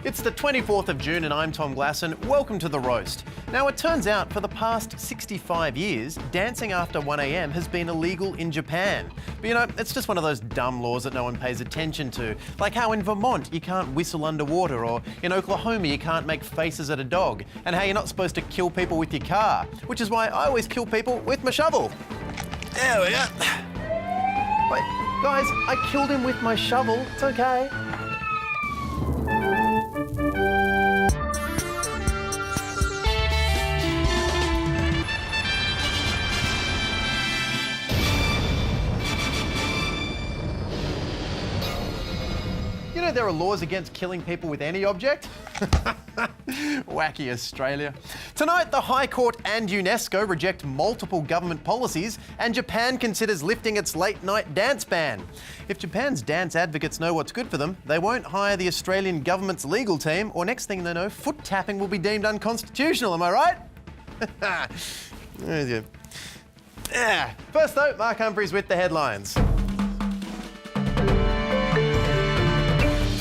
It's the 24th of June and I'm Tom Glasson. Welcome to The Roast. Now, it turns out for the past 65 years, dancing after 1 a.m. has been illegal in Japan. But you know, it's just one of those dumb laws that no one pays attention to. Like how in Vermont you can't whistle underwater, or in Oklahoma you can't make faces at a dog, and how you're not supposed to kill people with your car, which is why I always kill people with my shovel. There we go. Wait, guys, I killed him with my shovel. It's okay. You know there are laws against killing people with any object? Wacky Australia. Tonight, the High Court and UNESCO reject multiple government policies, and Japan considers lifting its late-night dance ban. If Japan's dance advocates know what's good for them, they won't hire the Australian government's legal team, or next thing they know, foot tapping will be deemed unconstitutional, am I right? First though, Mark Humphries with the headlines.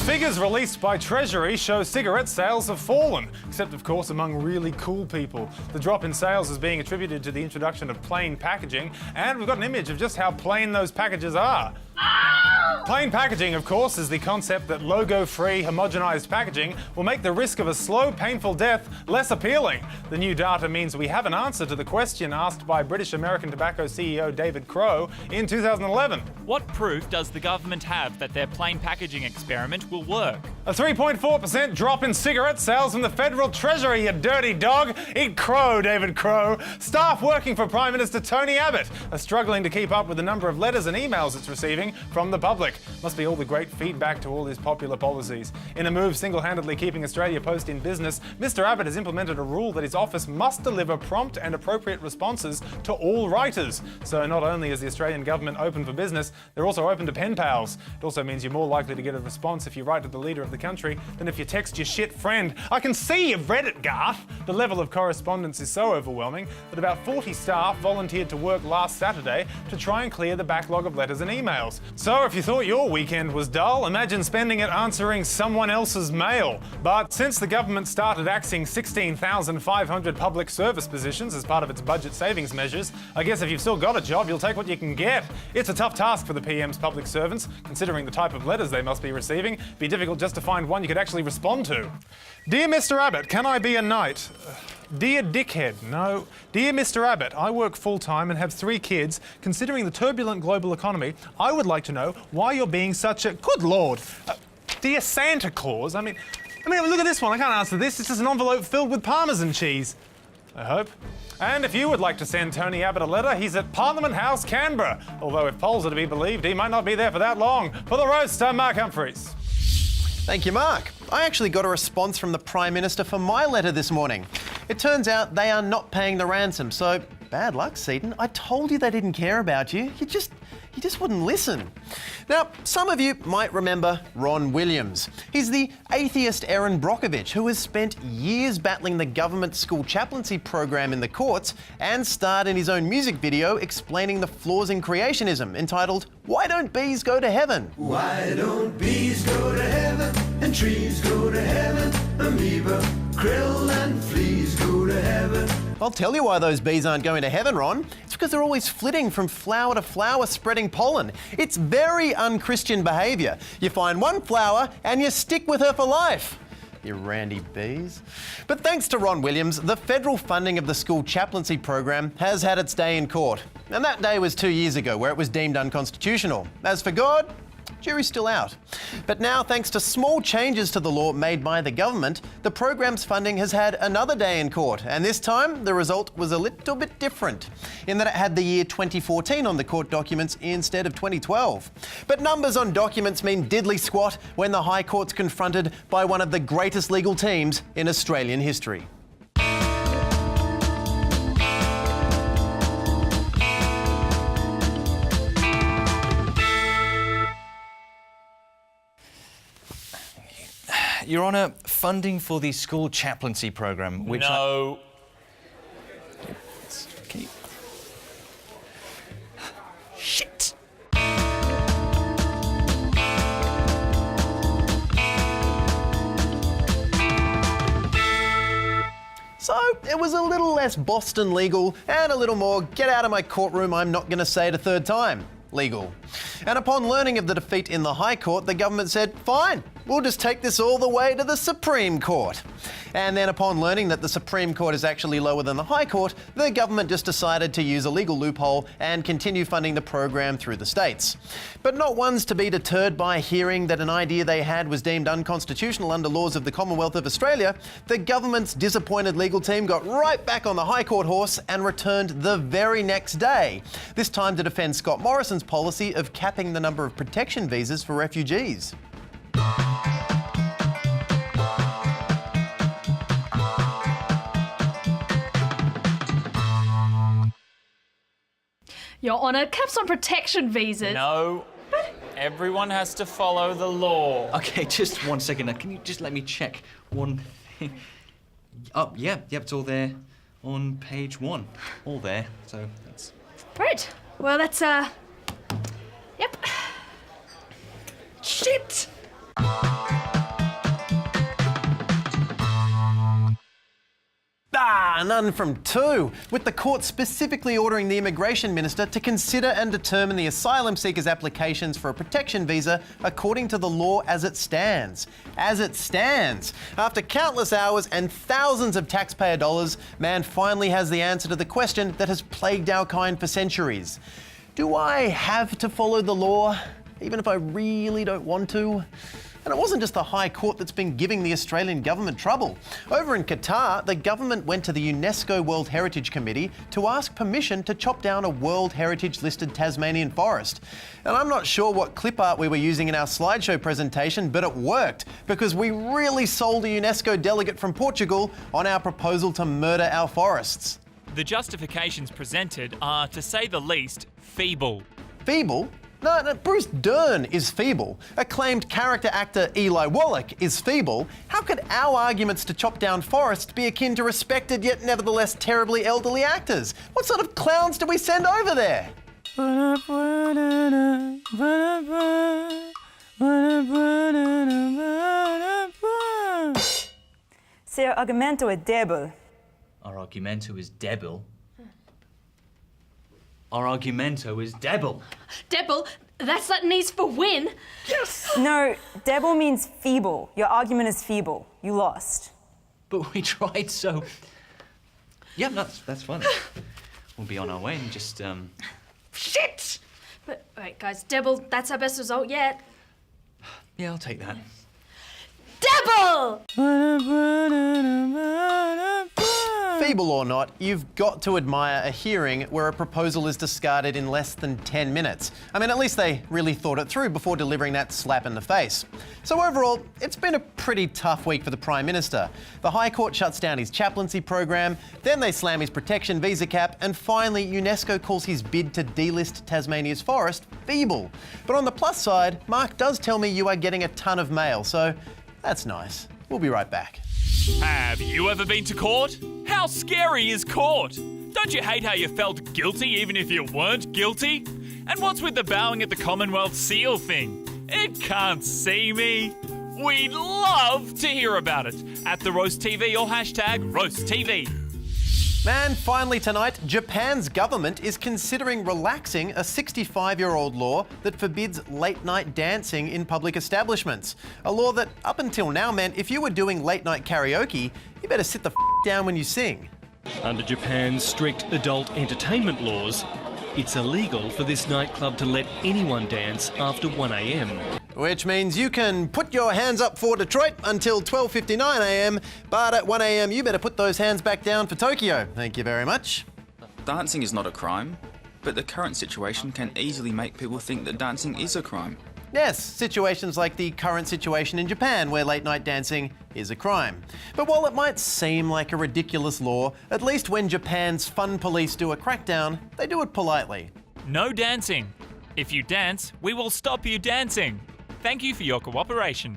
Figures released by Treasury show cigarette sales have fallen, except of course among really cool people. The drop in sales is being attributed to the introduction of plain packaging, and we've got an image of just how plain those packages are. Plain packaging, of course, is the concept that logo-free, homogenised packaging will make the risk of a slow, painful death less appealing. The new data means we have an answer to the question asked by British American Tobacco CEO David Crowe in 2011. What proof does the government have that their plain packaging experiment will work? A 3.4% drop in cigarette sales from the Federal Treasury, you dirty dog. Eat crow, David Crowe. Staff working for Prime Minister Tony Abbott are struggling to keep up with the number of letters and emails it's receiving from the public. Must be all the great feedback to all his popular policies. In a move single-handedly keeping Australia Post in business, Mr Abbott has implemented a rule that his office must deliver prompt and appropriate responses to all writers. So not only is the Australian government open for business, they're also open to pen pals. It also means you're more likely to get a response if you write to the leader of the country than if you text your shit friend. I can see you've read it, Garth. The level of correspondence is so overwhelming that about 40 staff volunteered to work last Saturday to try and clear the backlog of letters and emails. So if you thought your weekend was dull, imagine spending it answering someone else's mail. But since the government started axing 16,500 public service positions as part of its budget savings measures, I guess if you've still got a job, you'll take what you can get. It's a tough task for the PM's public servants, considering the type of letters they must be receiving. It'd be difficult just to find one you could actually respond to. Dear Mr Abbott, can I be a knight? Dear Dickhead, no. Dear Mr Abbott, I work full-time and have 3 kids. Considering the turbulent global economy, I would like to know why you're being such a... Good Lord! Dear Santa Claus, I mean, look at this one. I can't answer this. It's just an envelope filled with Parmesan cheese. I hope. And if you would like to send Tony Abbott a letter, he's at Parliament House, Canberra. Although if polls are to be believed, he might not be there for that long. For The Roast, I'm Mark Humphries. Thank you, Mark. I actually got a response from the Prime Minister for my letter this morning. It turns out they are not paying the ransom, so bad luck, Seaton. I told you they didn't care about you. You just wouldn't listen. Now, some of you might remember Ron Williams. He's the atheist Erin Brockovich, who has spent years battling the government school chaplaincy program in the courts and starred in his own music video explaining the flaws in creationism, entitled, "Why Don't Bees Go to Heaven?" Why don't bees go to heaven and trees go to heaven? Amoeba, krill and fleas go to heaven. I'll tell you why those bees aren't going to heaven, Ron. It's because they're always flitting from flower to flower spreading pollen. It's very unchristian behaviour. You find one flower and you stick with her for life. You randy bees. But thanks to Ron Williams, the federal funding of the school chaplaincy program has had its day in court. And that day was 2 years ago, where it was deemed unconstitutional. As for God, jury's still out. But now, thanks to small changes to the law made by the government, the program's funding has had another day in court, and this time the result was a little bit different, in that it had the year 2014 on the court documents instead of 2012. But numbers on documents mean diddly squat when the High Court's confronted by one of the greatest legal teams in Australian history. Your Honour, funding for the school chaplaincy program, which No. Shit! So it was a little less Boston legal and a little more get out of my courtroom, I'm not going to say it a third time legal. And upon learning of the defeat in the High Court, the government said, fine, we'll just take this all the way to the Supreme Court. And then upon learning that the Supreme Court is actually lower than the High Court, the government just decided to use a legal loophole and continue funding the program through the states. But not ones to be deterred by hearing that an idea they had was deemed unconstitutional under laws of the Commonwealth of Australia, the government's disappointed legal team got right back on the High Court horse and returned the very next day, this time to defend Scott Morrison's policy of capping the number of protection visas for refugees. Your Honour, caps on protection visas. No. Everyone has to follow the law. Okay, just 1 second. Now, can you just let me check one thing? Oh, yeah, it's all there on page 1. All there, so that's... Right. Well, that's, yep. Shit! None from 2, with the court specifically ordering the Immigration Minister to consider and determine the asylum seekers' applications for a protection visa according to the law as it stands. As it stands. After countless hours and thousands of taxpayer dollars, man finally has the answer to the question that has plagued our kind for centuries. Do I have to follow the law, even if I really don't want to? And it wasn't just the High Court that's been giving the Australian government trouble. Over in Qatar, the government went to the UNESCO World Heritage Committee to ask permission to chop down a World Heritage listed Tasmanian forest. And I'm not sure what clip art we were using in our slideshow presentation, but it worked because we really sold a UNESCO delegate from Portugal on our proposal to murder our forests. The justifications presented are, to say the least, feeble. Feeble? No, Bruce Dern is feeble. Acclaimed character actor Eli Wallach is feeble. How could our arguments to chop down forests be akin to respected yet nevertheless terribly elderly actors? What sort of clowns do we send over there? Seu argumento é débil. Our argumento is débil. Our argumento is débil. Debil, that's Latinese for win. No, débil means feeble. Your argument is feeble. You lost. But we tried so... Yeah, no, that's fine. We'll be on our way and just, Shit! But, wait, guys, Debil, that's our best result yet. Yeah, I'll take that. Debil! Feeble or not, you've got to admire a hearing where a proposal is discarded in less than 10 minutes. I mean, at least they really thought it through before delivering that slap in the face. So overall, it's been a pretty tough week for the Prime Minister. The High Court shuts down his chaplaincy program, then they slam his protection visa cap, and finally UNESCO calls his bid to delist Tasmania's forest feeble. But on the plus side, Mark does tell me you are getting a ton of mail, so that's nice. We'll be right back. Have you ever been to court? How scary is court? Don't you hate how you felt guilty even if you weren't guilty? And what's with the bowing at the Commonwealth seal thing? It can't see me. We'd love to hear about it at the Roast TV or hashtag Roast TV. And finally tonight, Japan's government is considering relaxing a 65-year-old law that forbids late-night dancing in public establishments. A law that, up until now, meant if you were doing late-night karaoke, you better sit the down when you sing. Under Japan's strict adult entertainment laws, it's illegal for this nightclub to let anyone dance after 1 a.m. Which means you can put your hands up for Detroit until 12:59 a.m, but at 1 a.m. you better put those hands back down for Tokyo. Thank you very much. Dancing is not a crime, but the current situation can easily make people think that dancing is a crime. Yes, situations like the current situation in Japan where late-night dancing is a crime. But while it might seem like a ridiculous law, at least when Japan's fun police do a crackdown, they do it politely. No dancing. If you dance, we will stop you dancing. Thank you for your cooperation.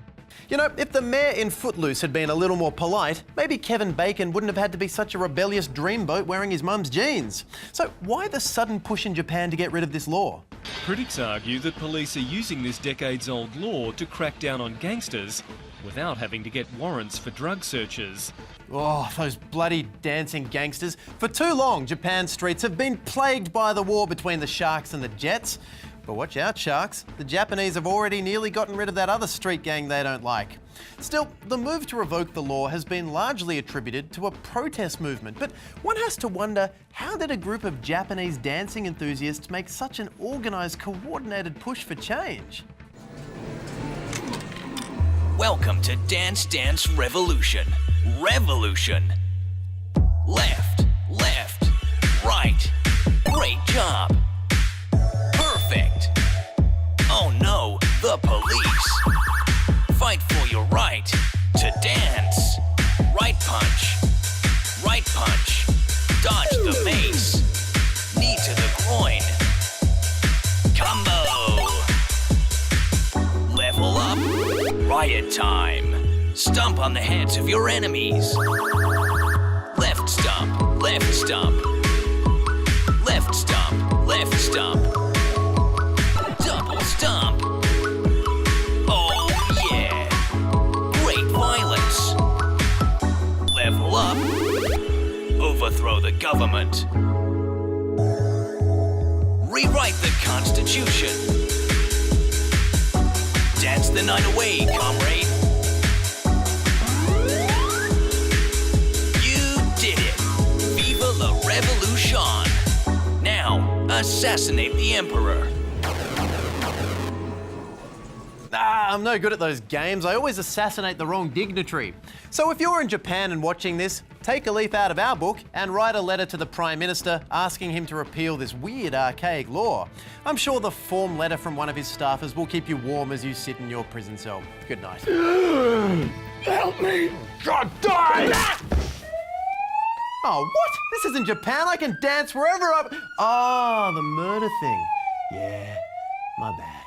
You know, if the mayor in Footloose had been a little more polite, maybe Kevin Bacon wouldn't have had to be such a rebellious dreamboat wearing his mum's jeans. So why the sudden push in Japan to get rid of this law? Critics argue that police are using this decades-old law to crack down on gangsters without having to get warrants for drug searches. Oh, those bloody dancing gangsters. For too long, Japan's streets have been plagued by the war between the Sharks and the Jets. But watch out, Sharks. The Japanese have already nearly gotten rid of that other street gang they don't like. Still, the move to revoke the law has been largely attributed to a protest movement. But one has to wonder, how did a group of Japanese dancing enthusiasts make such an organised, coordinated push for change? Welcome to Dance Dance Revolution. Revolution. Left, left, right. Great job. Perfect. Oh no, the police. Fight for your right to dance. Right punch. Right punch. Dodge the mace. Knee to the groin. Combo. Level up. Riot time. Stomp on the heads of your enemies. Left stomp. Left stomp. Left stomp. Left stomp. Double stomp. Oh yeah. Great violence. Level up. Overthrow the government. Rewrite the Constitution. Dance the night away, comrade. You did it. Viva la revolution. Now, assassinate the emperor. I'm no good at those games. I always assassinate the wrong dignitary. So if you're in Japan and watching this, take a leaf out of our book and write a letter to the Prime Minister asking him to repeal this weird, archaic law. I'm sure the form letter from one of his staffers will keep you warm as you sit in your prison cell. Good night. Help me! God damn! Oh, what? This isn't Japan. I can dance wherever I... Oh, the murder thing. Yeah, my bad.